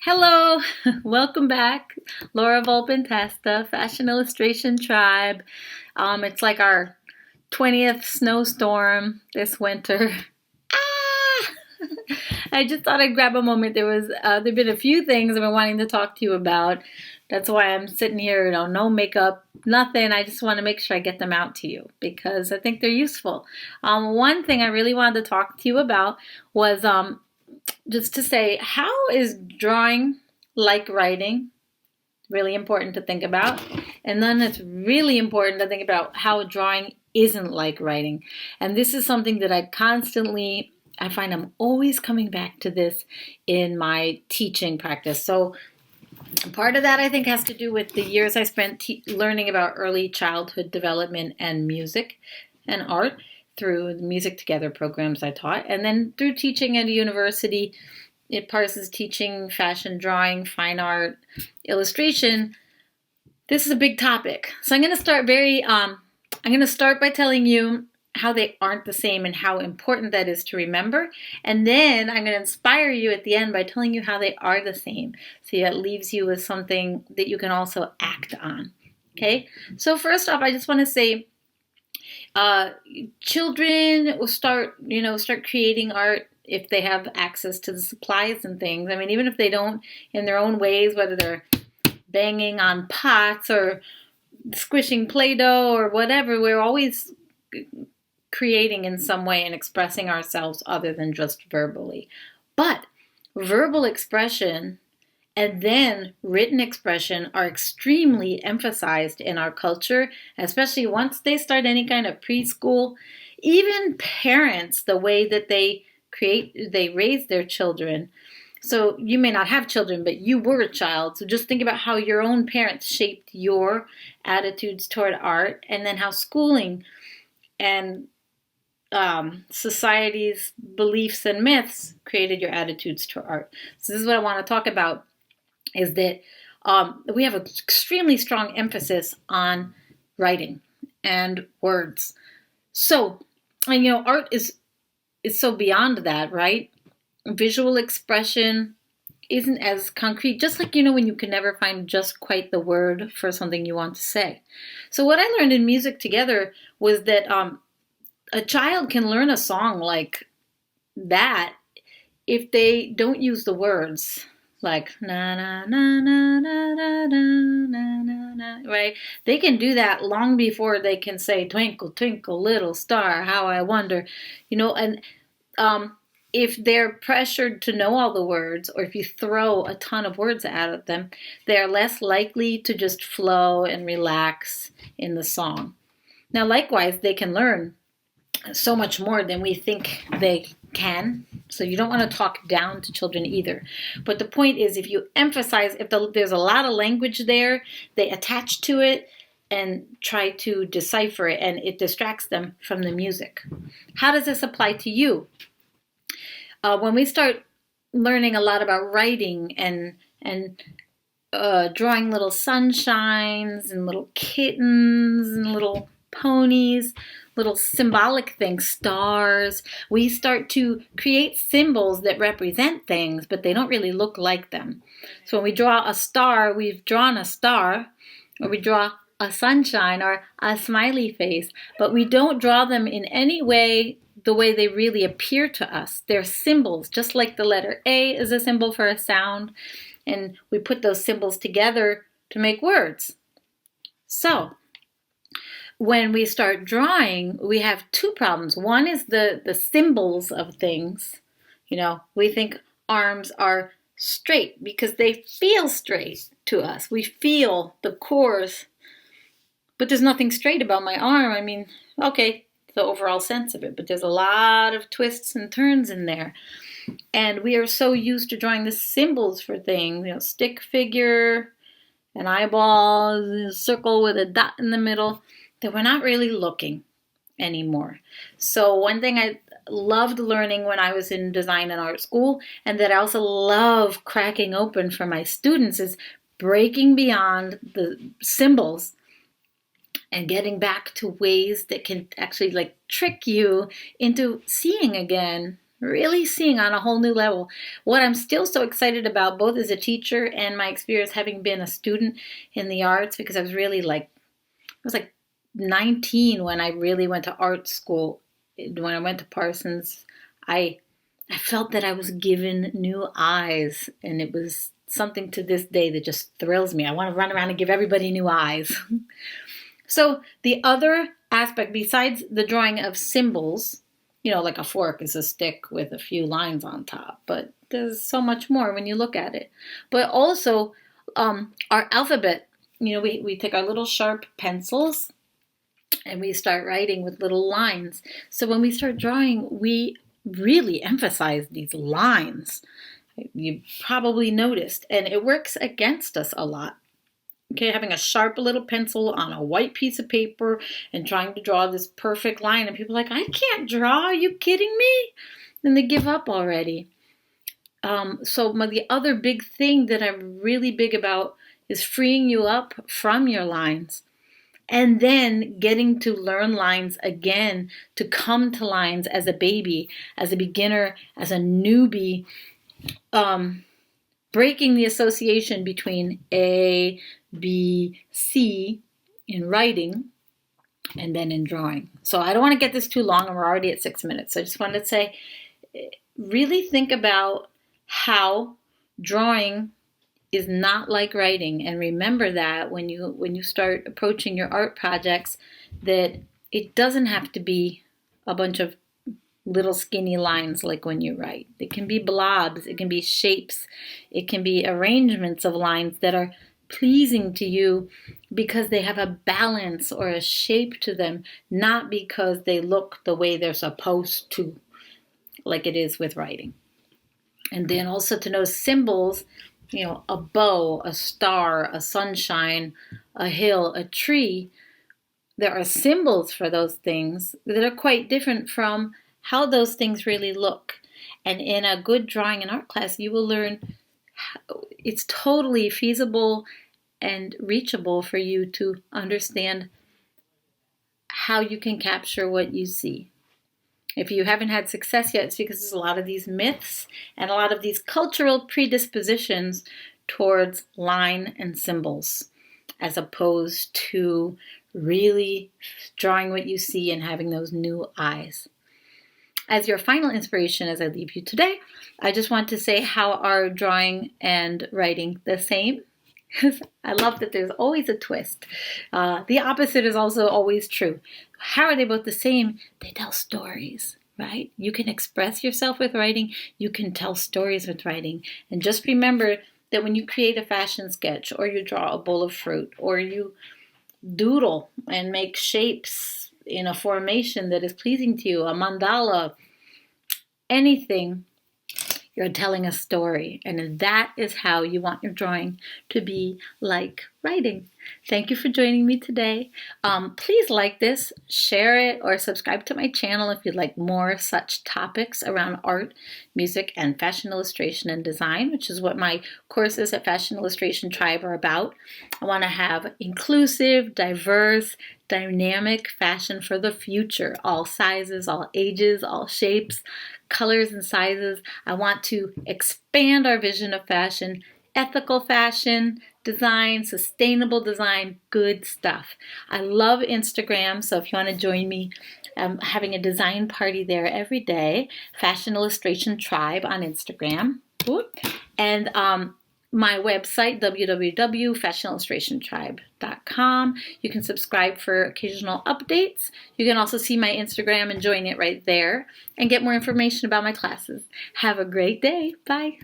Hello, welcome back, Laura Volpin-Testa, Fashion Illustration Tribe. It's like our 20th snowstorm this winter. Ah! I just thought I'd grab a moment. There've been a few things I've been wanting to talk to you about. That's why I'm sitting here, no makeup, nothing. I just want to make sure I get them out to you because I think they're useful. One thing I really wanted to talk to you about was just to say, how is drawing like writing? Really important to think about. And then it's really important to think about how drawing isn't like writing. And this is something that I find I'm always coming back to this in my teaching practice. So part of that, I think, has to do with the years I spent learning about early childhood development and music and art through the Music Together programs I taught, and then through teaching at a university at Parsons, teaching fashion, drawing, fine art, illustration. This is a big topic. So I'm going to start by telling you how they aren't the same and how important that is to remember. And then I'm going to inspire you at the end by telling you how they are the same. So that leaves you with something that you can also act on. Okay? So first off, I just want to say, children will start creating art if they have access to the supplies and things. I mean, even if they don't in their own ways, whether they're banging on pots or squishing Play-Doh or whatever, we're always creating in some way and expressing ourselves other than just verbally. But verbal expression and then written expression are extremely emphasized in our culture, especially once they start any kind of preschool. Even parents, the way that they raise their children. So you may not have children, but you were a child. So just think about how your own parents shaped your attitudes toward art, and then how schooling and society's beliefs and myths created your attitudes toward art. So this is what I want to talk about, is that we have an extremely strong emphasis on writing and words. So, and art is so beyond that, right? Visual expression isn't as concrete, just like, when you can never find just quite the word for something you want to say. So what I learned in Music Together was that a child can learn a song like that if they don't use the words. Like na na na na na na na na na, right? They can do that long before they can say "Twinkle, twinkle, little star, how I wonder," And if they're pressured to know all the words, or if you throw a ton of words at them, they're less likely to just flow and relax in the song. Now, likewise, they can learn so much more than we think they can. So you don't want to talk down to children either. But the point is, if you emphasize, there's a lot of language there, they attach to it and try to decipher it, and it distracts them from the music. How does this apply to you? When we start learning a lot about writing and drawing little sunshines and little kittens and little ponies, little symbolic things, stars, we start to create symbols that represent things, but they don't really look like them. So when we draw a star, we've drawn a star, or we draw a sunshine or a smiley face, but we don't draw them in any way the way they really appear to us. They're symbols, just like the letter A is a symbol for a sound, and we put those symbols together to make words. So when we start drawing, we have two problems. One is the symbols of things. We think arms are straight because they feel straight to us. We feel the cores, but there's nothing straight about my arm. I mean, okay, the overall sense of it, but there's a lot of twists and turns in there. And we are so used to drawing the symbols for things, stick figure, an eyeball, a circle with a dot in the middle, that we're not really looking anymore. So one thing I loved learning when I was in design and art school, and that I also love cracking open for my students, is breaking beyond the symbols and getting back to ways that can actually trick you into seeing again, really seeing on a whole new level. What I'm still so excited about, both as a teacher and my experience having been a student in the arts, because I was like 19 when I really went to art school. When I went to Parsons, I felt that I was given new eyes, and it was something to this day that just thrills me. I want to run around and give everybody new eyes. So the other aspect, besides the drawing of symbols, like a fork is a stick with a few lines on top, but there's so much more when you look at it. But also our alphabet, we take our little sharp pencils and we start writing with little lines. So when we start drawing, we really emphasize these lines. You probably noticed, and it works against us a lot. Okay, having a sharp little pencil on a white piece of paper and trying to draw this perfect line, and people are like, I can't draw, are you kidding me? And they give up already. So the other big thing that I'm really big about is freeing you up from your lines. And then getting to learn lines again, to come to lines as a baby, as a beginner, as a newbie, breaking the association between A, B, C in writing and then in drawing. So I don't want to get this too long, and we're already at 6 minutes. So I just wanted to say, really think about how drawing is not like writing, and remember that when you start approaching your art projects, that it doesn't have to be a bunch of little skinny lines like when you write. It can be blobs, it can be shapes, it can be arrangements of lines that are pleasing to you because they have a balance or a shape to them, not because they look the way they're supposed to, like it is with writing. And then also to know symbols, a bow, a star, a sunshine, a hill, a tree. There are symbols for those things that are quite different from how those things really look. And in a good drawing and art class, you will learn it's totally feasible and reachable for you to understand how you can capture what you see. If you haven't had success yet, it's because there's a lot of these myths and a lot of these cultural predispositions towards line and symbols, as opposed to really drawing what you see and having those new eyes. As your final inspiration as I leave you today, I just want to say, how are drawing and writing the same? I love that there's always a twist. The opposite is also always true. How are they both the same? They tell stories, right? You can express yourself with writing. You can tell stories with writing. And just remember that when you create a fashion sketch, or you draw a bowl of fruit, or you doodle and make shapes in a formation that is pleasing to you, a mandala, anything, you're telling a story, and that is how you want your drawing to be like writing. Thank you for joining me today. Please like this, share it, or subscribe to my channel if you'd like more such topics around art, music, and fashion illustration and design, which is what my courses at Fashion Illustration Tribe are about. I want to have inclusive, diverse, dynamic fashion for the future, all sizes, all ages, all shapes, colors, and sizes. I want to expand our vision of fashion, ethical fashion, design, sustainable design, good stuff. I love Instagram, so if you want to join me, I'm having a design party there every day, Fashion Illustration Tribe on Instagram. And my website, www.fashionillustrationtribe.com. You can subscribe for occasional updates. You can also see my Instagram and join it right there and get more information about my classes. Have a great day. Bye.